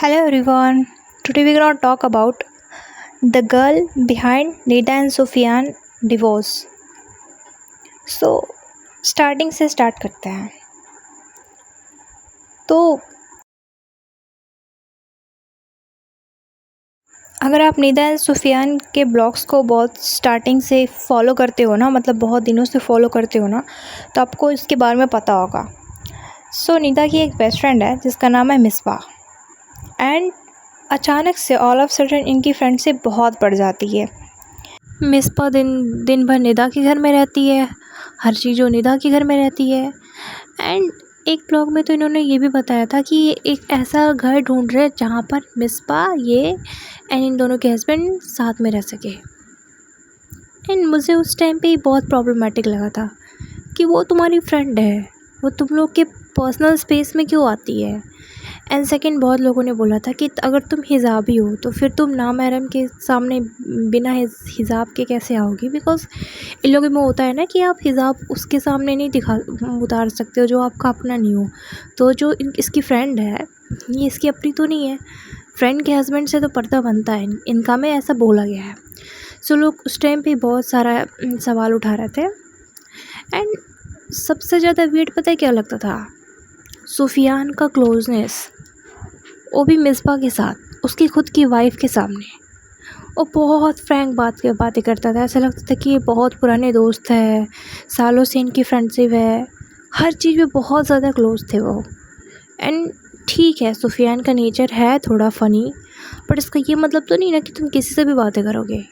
Hello everyone. Today we're gonna talk about the girl behind Nida and Sufyan divorce. So starting से start करते हैं। तो अगर आप निदा एंड सुफियान के ब्लॉग्स को बहुत स्टार्टिंग से फॉलो करते हो ना, मतलब बहुत दिनों से फॉलो करते हो ना, तो आपको इसके बारे में पता होगा। सो निदा की एक बेस्ट फ्रेंड है जिसका नाम है मिसबा, एंड अचानक से ऑल ऑफ सडन इनकी फ्रेंडशिप बहुत बढ़ जाती है। मिसबा दिन दिन भर निदा के घर में रहती है, हर चीज़ वो निदा के घर में रहती है। एंड एक ब्लॉग में तो इन्होंने ये भी बताया था कि ये एक ऐसा घर ढूंढ रहे हैं जहाँ पर मिसबा ये एंड इन दोनों के हस्बैंड साथ में रह सके। एंड मुझे उस टाइम पे बहुत प्रॉब्लमेटिक लगा था कि वो तुम्हारी फ्रेंड है, वो तुम लोग के पर्सनल स्पेस में क्यों आती है। एंड सेकंड, बहुत लोगों ने बोला था कि अगर तुम हिजाबी हो तो फिर तुम नामहरम के सामने बिना हिजाब के कैसे आओगी, बिकॉज इन लोगों में होता है ना कि आप हिजाब उसके सामने नहीं उतार सकते हो जो आपका अपना नहीं हो। तो जो इसकी फ्रेंड है ये इसकी अपनी तो नहीं है, फ्रेंड के हस्बैंड से तो पर्दा बनता है इनका में, ऐसा बोला गया है। सो लोग उस टाइम पे बहुत सारा सवाल उठा रहे थे। एंड सबसे ज़्यादा वेट पता है क्या लगता था, सुफियान का क्लोजनेस, वो भी मिसबा के साथ, उसकी खुद की वाइफ के सामने। वो बहुत फ्रैंक बातें करता था, ऐसा लगता था कि ये बहुत पुराने दोस्त है, सालों से इनकी फ्रेंडशिप है, हर चीज़ में बहुत ज़्यादा क्लोज थे वो। एंड ठीक है, सुफियान का नेचर है थोड़ा फ़नी, बट इसका ये मतलब तो नहीं ना कि तुम किसी से भी बातें करोगे।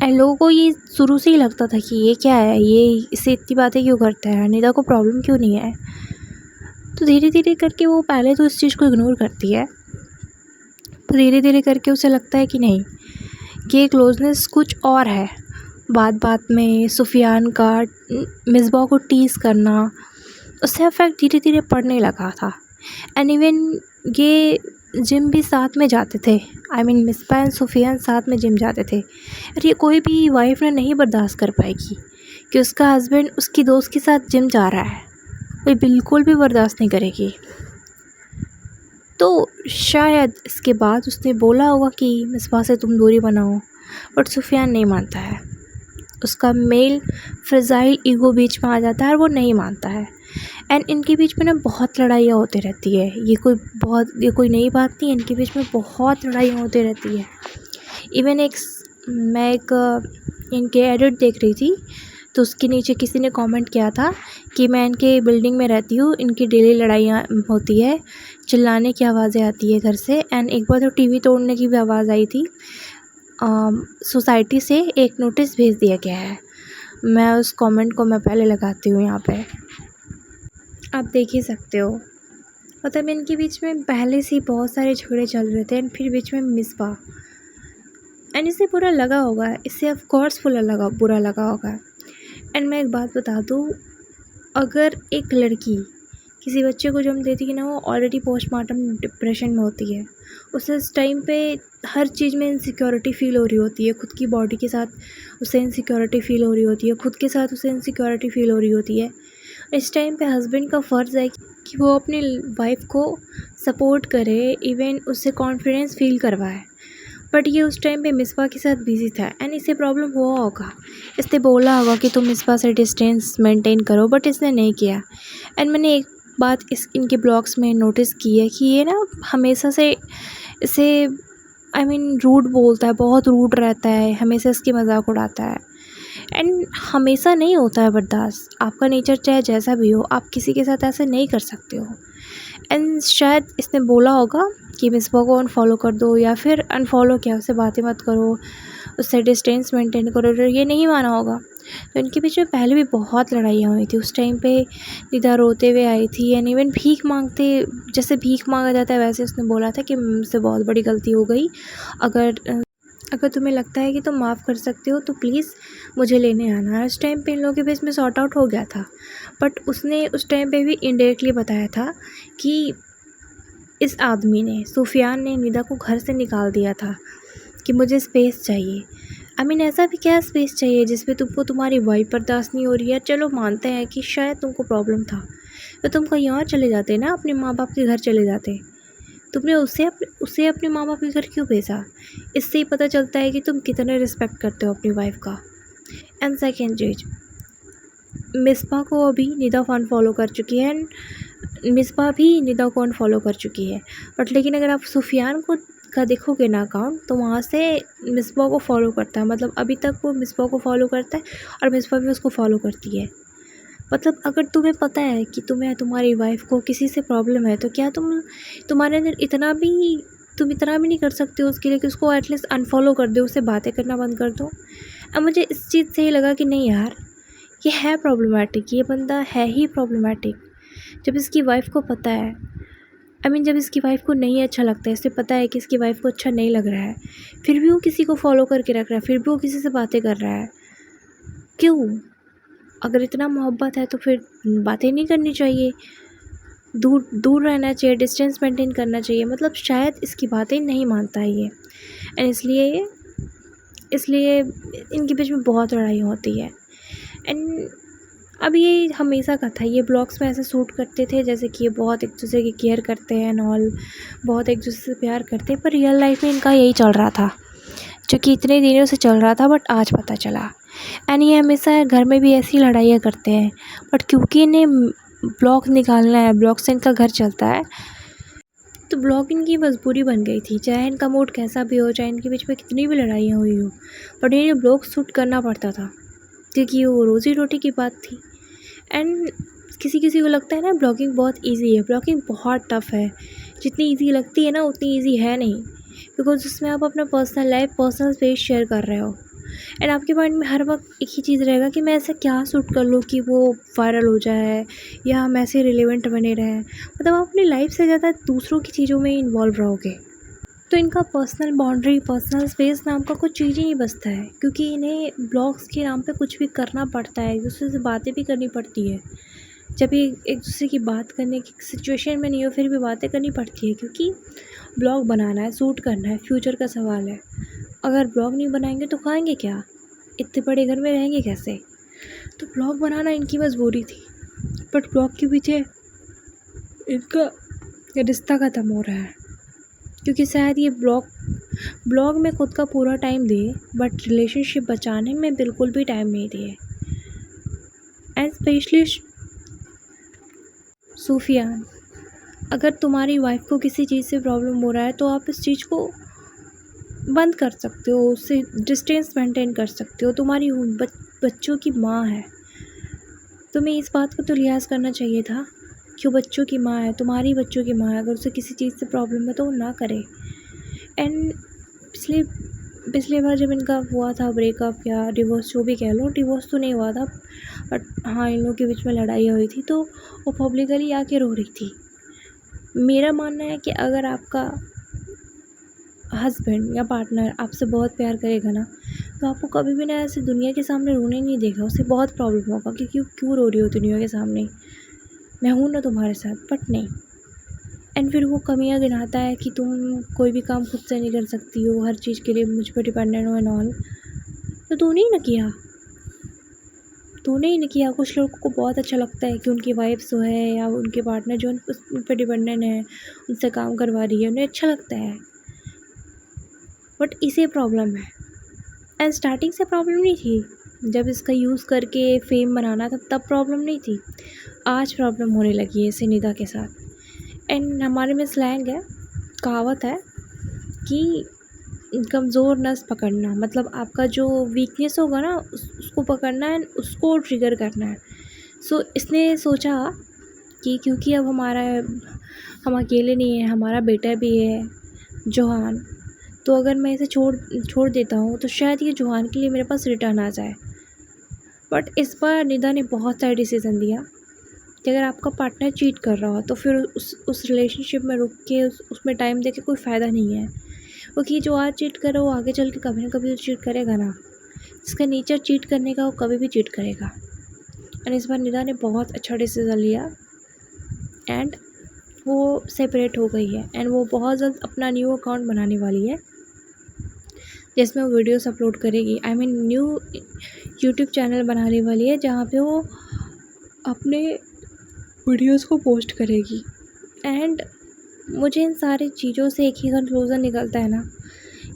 एंड लोगों को ये शुरू से ही लगता था कि ये क्या है, ये इससे इतनी बातें क्यों करता है, निदा को प्रॉब्लम क्यों नहीं है। तो धीरे धीरे करके वो पहले तो इस चीज़ को इग्नोर करती है, तो धीरे धीरे करके उसे लगता है कि नहीं, कि ये क्लोजनेस कुछ और है। बात बात में सुफियान का मिसबा को टीज़ करना, उससे अफेक्ट धीरे धीरे पड़ने लगा था। एंड इवन ये जिम भी साथ में जाते थे, I mean Misba and Sufiyan साथ में जिम जाते थे। और ये कोई भी वाइफ ने नहीं बर्दाश्त कर पाएगी कि उसका हस्बैंड उसकी दोस्त के साथ जिम जा रहा है, वो बिल्कुल भी बर्दाश्त नहीं करेगी। तो शायद इसके बाद उसने बोला होगा कि मिसबा से तुम दूरी बनाओ, बट सुफियान नहीं मानता है। उसका मेल फ्रजाइल ईगो बीच में आ जाता है और वो नहीं मानता है। एंड इनके बीच में ना बहुत लड़ाइयाँ होती रहती है, ये कोई नई बात नहीं है, इनके बीच में बहुत लड़ाइयाँ होती रहती है। इवन मैं इनके एडिट देख रही थी, तो उसके नीचे किसी ने कमेंट किया था कि मैं इनके बिल्डिंग में रहती हूँ, इनकी डेली लड़ाइयाँ होती है, चिल्लाने की आवाज़ें आती है घर से। एंड एक बार तो टीवी तोड़ने की भी आवाज़ आई थी। सोसाइटी से एक नोटिस भेज दिया गया है। मैं उस कमेंट को मैं पहले लगाती हूँ यहाँ पे, आप देख ही सकते हो। मतलब इनके बीच में पहले से ही बहुत सारे झगड़े चल रहे थे, एंड फिर बीच में मिसबा, एंड इसे बुरा लगा होगा, इससे ऑफ कोर्स बुरा लगा होगा। एंड मैं एक बात बता दूँ, अगर एक लड़की किसी बच्चे को जन्म देती है ना, वो ऑलरेडी पोस्टमार्टम डिप्रेशन में होती है, उसे इस टाइम पे हर चीज़ में इनसिक्योरिटी फ़ील हो रही होती है, खुद की बॉडी के साथ उसे इनसिक्योरिटी फ़ील हो रही होती है, खुद के साथ उसे इनसिक्योरिटी फ़ील हो रही होती है। इस टाइम पे हस्बैंड का फ़र्ज़ है कि वो अपनी वाइफ को सपोर्ट करे, इवन उससे कॉन्फिडेंस फ़ील करवाए। बट ये उस टाइम पे मिसबा के साथ बिजी था, एंड इसे प्रॉब्लम हुआ होगा, इसने बोला होगा कि तुम मिसबा से डिस्टेंस मेंटेन करो, बट इसने नहीं किया। एंड मैंने एक बात इनके ब्लॉग्स में नोटिस की है कि ये ना हमेशा से इसे आई मीन रूड बोलता है, बहुत रूड रहता है, हमेशा इसकी मजाक उड़ाता है। एंड हमेशा नहीं होता है बर्दाश्त, आपका नेचर चाहे जैसा भी हो, आप किसी के साथ ऐसे नहीं कर सकते हो। एंड शायद इसने बोला होगा कि मिसबा को अनफॉलो कर दो, या फिर अनफॉलो किया, उससे बातें मत करो, उससे डिस्टेंस मेंटेन करो, ये नहीं माना होगा। तो इनके बीच में पहले भी बहुत लड़ाइयाँ हुई थी। उस टाइम पे निदा रोते हुए आई थी, एंड इवन जैसे भीख मांगा जाता है वैसे उसने बोला था कि मुझसे बहुत बड़ी गलती हो गई, अगर तुम्हें लगता है कि तुम माफ़ कर सकते हो तो प्लीज़ मुझे लेने आना। उस टाइम पे इन लोगों के बीच में सॉर्ट आउट हो गया था, बट उसने उस टाइम पे भी इनडायरेक्टली बताया था कि इस आदमी ने, सुफियान ने निदा को घर से निकाल दिया था कि मुझे स्पेस चाहिए। आई मीन ऐसा भी क्या स्पेस चाहिए जिसमें तुमको तुम्हारी वाइफ बर्दाश्त नहीं हो रही है। चलो मानते हैं कि शायद तुमको प्रॉब्लम था, तो तुम कहीं और चले जाते ना, अपने माँ बाप के घर चले जाते। तुमने उसे अपने माँ बाप के घर क्यों भेजा? इससे ही पता चलता है कि तुम कितने रिस्पेक्ट करते हो अपनी वाइफ का। एंड सेकेंड चीज, मिसबा को अभी निदा अनफॉलो कर चुकी है एंड मिसबा भी निदा को अनफॉलो कर चुकी है। बट लेकिन अगर आप सुफियान को का देखोगे ना अकाउंट, तो वहाँ से मिसबा को फॉलो करता है। मतलब अभी तक वो मिसबा को फॉलो करता है और मिसबा भी उसको फॉलो करती है। मतलब अगर तुम्हें पता है कि तुम्हारी वाइफ को किसी से प्रॉब्लम है, तो क्या तुम्हारे अंदर तुम इतना भी नहीं कर सकते हो उसके लिए कि उसको एटलीस्ट अनफॉलो कर दो, उससे बातें करना बंद कर दो। अब मुझे इस चीज़ से ही लगा कि नहीं यार, ये है प्रॉब्लमेटिक, ये बंदा है ही प्रॉब्लमेटिक। जब इसकी वाइफ को पता है, जब इसकी वाइफ को नहीं अच्छा लगता है, इसे पता है कि इसकी वाइफ को अच्छा नहीं लग रहा है, फिर भी वो किसी को फॉलो करके रख रहा है, फिर भी वो किसी से बातें कर रहा है। क्यों? अगर इतना मोहब्बत है तो फिर बातें नहीं करनी चाहिए, दूर दूर रहना चाहिए, डिस्टेंस मेंटेन करना चाहिए। मतलब शायद इसकी बातें नहीं मानता है ये, एंड इसलिए इनके बीच में बहुत लड़ाई होती है। एंड अब ये हमेशा का था, ये ब्लॉग्स में ऐसे शूट करते थे जैसे कि ये बहुत एक दूसरे की केयर करते हैं एंड ऑल, बहुत एक दूसरे से प्यार करते हैं, पर रियल लाइफ में इनका यही चल रहा था, जो कि इतने दिनों से चल रहा था बट आज पता चला। एंड ये हमेशा घर में भी ऐसी लड़ाइयाँ करते हैं, बट क्योंकि इन्हें ब्लॉग निकालना है, ब्लॉग से इनका घर चलता है, तो ब्लॉग इनकी मजबूरी बन गई थी। चाहे इनका मूड कैसा भी हो, चाहे इनके बीच में कितनी भी लड़ाइयाँ हुई हो, बट इन्हें ब्लॉग शूट करना पड़ता था क्योंकि वो रोज़ी रोटी की बात थी। एंड किसी किसी को लगता है ना ब्लॉगिंग बहुत इजी है, ब्लॉगिंग बहुत टफ़ है। जितनी इजी लगती है ना उतनी इजी है नहीं, बिकॉज उसमें आप अपना personal life, personal space share कर रहे हो। एंड आपके माइंड में हर वक्त एक ही चीज़ रहेगा कि मैं ऐसा क्या शूट कर लूँ कि वो वायरल हो जाए या हम ऐसे रिलेवेंट बने रहें। मतलब आप अपनी लाइफ से ज़्यादा दूसरों की चीज़ों में इन्वॉल्व रहोगे, तो इनका पर्सनल बाउंड्री, पर्सनल स्पेस नाम का कुछ चीज़ ही नहीं बचता है, क्योंकि इन्हें ब्लॉग्स के नाम पे कुछ भी करना पड़ता है, एक दूसरे से बातें भी करनी पड़ती है। जब ये एक दूसरे की बात करने की सिचुएशन में नहीं हो, फिर भी बातें करनी पड़ती है, क्योंकि ब्लॉग बनाना है, शूट करना है, फ्यूचर का सवाल है। अगर ब्लॉग नहीं बनाएंगे तो खाएंगे क्या? इतने बड़े घर में रहेंगे कैसे? तो ब्लॉग बनाना इनकी मजबूरी थी, बट ब्लॉग के पीछे इनका रिश्ता ख़त्म हो रहा है, क्योंकि शायद ये ब्लॉग में खुद का पूरा टाइम दे, बट रिलेशनशिप बचाने में बिल्कुल भी टाइम नहीं दिए। एंड स्पेशली सूफियान, अगर तुम्हारी वाइफ को किसी चीज़ से प्रॉब्लम हो रहा है तो आप इस चीज़ को बंद कर सकते हो, उससे डिस्टेंस मेंटेन कर सकते हो। तुम्हारी बच्चों की माँ है, तुम्हें इस बात को तो लिहाज करना चाहिए था कि वो बच्चों की माँ है, तुम्हारी बच्चों की माँ है। अगर उसे किसी चीज़ से प्रॉब्लम है तो वो ना करे। एंड पिछली बार जब इनका हुआ था ब्रेकअप या डिवोर्स, जो भी कह लो, डिवोर्स तो नहीं हुआ था, बट हाँ इन लोगों के बीच में लड़ाई हुई थी, तो वो पब्लिकली आके रो रही थी। मेरा मानना है कि अगर आपका हस्बैंड या पार्टनर आपसे बहुत प्यार करेगा ना, तो आपको कभी भी ना ऐसे दुनिया के सामने रोने नहीं देगा। उसे बहुत प्रॉब्लम होगा कि क्यों रो रही हो दुनिया के सामने, मैं हूँ ना तुम्हारे साथ, बट नहीं। एंड फिर वो कमियाँ गिनाता है कि तुम कोई भी काम खुद से नहीं कर सकती हो, हर चीज़ के लिए मुझ पर डिपेंडेंट हो एंड ऑल। तो तूने ही ना किया, तूने ही नहीं किया। कुछ लोगों को बहुत अच्छा लगता है कि उनकी वाइफ जो है या उनके पार्टनर जो उन पर डिपेंडेंट है, उनसे काम करवा रही है, उन्हें अच्छा लगता है, बट इसे प्रॉब्लम है। एंड स्टार्टिंग से प्रॉब्लम नहीं थी, जब इसका यूज़ करके फेम बनाना था तब प्रॉब्लम नहीं थी, आज प्रॉब्लम होने लगी है इसे निदा के साथ। एंड हमारे में स्लैंग है, कहावत है कि कमज़ोर नस पकड़ना, मतलब आपका जो वीकनेस होगा ना उसको पकड़ना है, उसको ट्रिगर करना है। सो इसने सोचा कि क्योंकि अब हम अकेले नहीं हैं, हमारा बेटा भी है जोहान, तो अगर मैं इसे छोड़ देता हूँ तो शायद ये जोहान के लिए मेरे पास रिटर्न आ जाए। बट इस बार निदा ने बहुत सारा डिसीज़न दिया कि अगर आपका पार्टनर चीट कर रहा हो तो फिर उस रिलेशनशिप में रुक के उसमें टाइम दे के कोई फ़ायदा नहीं है, क्योंकि जो आज चीट करे वो आगे चल के कभी ना कभी तो चीट करेगा ना। जिसका नेचर चीट करने का वो कभी भी चीट करेगा। एंड इस बार निदा ने बहुत अच्छा डिसीज़न लिया एंड वो सेपरेट हो गई है। एंड वो बहुत जल्द अपना न्यू अकाउंट बनाने वाली है जिसमें वो वीडियोस अपलोड करेगी। न्यू यूट्यूब चैनल बनाने वाली है जहाँ पे वो अपने वीडियोस को पोस्ट करेगी। एंड मुझे इन सारी चीज़ों से एक ही कंक्लूज़न निकलता है ना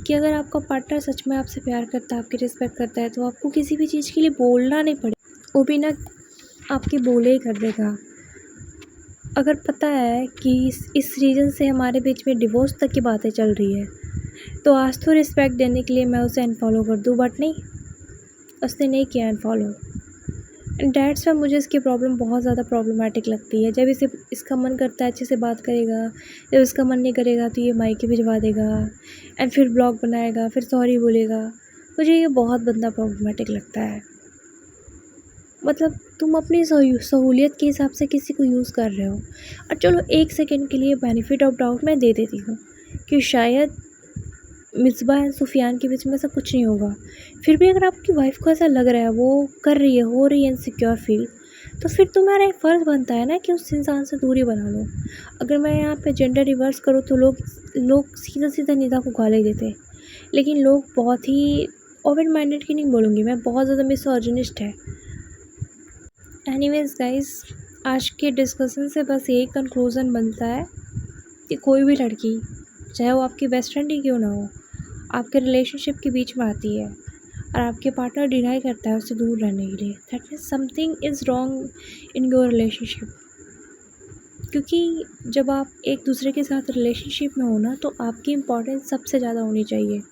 कि अगर आपका पार्टनर सच में आपसे प्यार करता है, आपकी रिस्पेक्ट करता है, तो आपको किसी भी चीज़ के लिए बोलना नहीं पड़े, वो भी ना आपके बोले ही कर देगा। अगर पता है कि इस रीज़न से हमारे बीच में डिवोर्स तक की बातें चल रही है, तो आज तो रिस्पेक्ट देने के लिए मैं उसे अनफॉलो कर दूँ, बट नहीं, उसने नहीं किया अनफॉलो। एंड दैट्स वाई मुझे इसकी प्रॉब्लम बहुत ज़्यादा प्रॉब्लमेटिक लगती है। जब इसका मन करता है अच्छे से बात करेगा, जब इसका मन नहीं करेगा तो ये मायके भिजवा देगा एंड फिर ब्लॉग बनाएगा, फिर सॉरी बोलेगा। मुझे ये बहुत गंदा प्रॉब्लमेटिक लगता है। मतलब तुम अपनी सहूलियत के हिसाब से किसी को यूज़ कर रहे हो, और चलो एक सेकंड के लिए बेनिफिट ऑफ डाउट मैं दे देती हूँ कि शायद मिसबा एंड सुफियान के बीच में ऐसा कुछ नहीं होगा। फिर भी अगर आपकी वाइफ को ऐसा लग रहा है, वो कर रही है, हो रही है इनसिक्योर फील, तो फिर तुम्हारा एक फ़र्ज़ बनता है ना कि उस इंसान से दूरी बना लो। अगर मैं यहाँ पे जेंडर रिवर्स करूँ तो लोग सीधा सीधा निदा को गाली देते, लेकिन लोग बहुत ही ओपन माइंडेड की नहीं बोलूँगी मैं, बहुत ज़्यादा मिसोजिनिस्ट है। एनीवेज गाइस, आज के डिस्कशन से बस यही कंक्लूज़न बनता है कि कोई भी लड़की, चाहे वो आपकी बेस्ट फ्रेंड ही क्यों ना हो, आपके रिलेशनशिप के बीच में आती है और आपके पार्टनर डिनाई करता है उससे दूर रहने के लिए, that means something is wrong in your relationship. क्योंकि जब आप एक दूसरे के साथ रिलेशनशिप में हो ना, तो आपकी इम्पोर्टेंस सबसे ज़्यादा होनी चाहिए।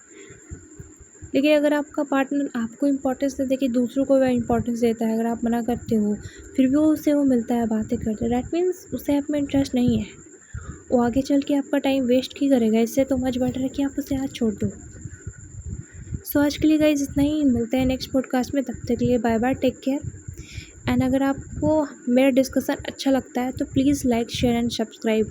लेकिन अगर आपका पार्टनर आपको इम्पोर्टेंस नहीं देके दूसरों को वह इम्पोर्टेंस देता है, अगर आप मना करते हो फिर भी उससे वो मिलता है, बातें करते हैं, दैट मीन्स उसे आप में इंटरेस्ट नहीं है। वो आगे चल के आपका टाइम वेस्ट क्यों करेगा? इससे तो मच बेटर है कि आप उसे आज छोड़ दो। सो आज के लिए गाइस इतना ही, मिलते हैं नेक्स्ट पॉडकास्ट में, तब तक के लिए bye bye, take care. And अगर आपको मेरा डिस्कशन अच्छा लगता है तो please like share and subscribe.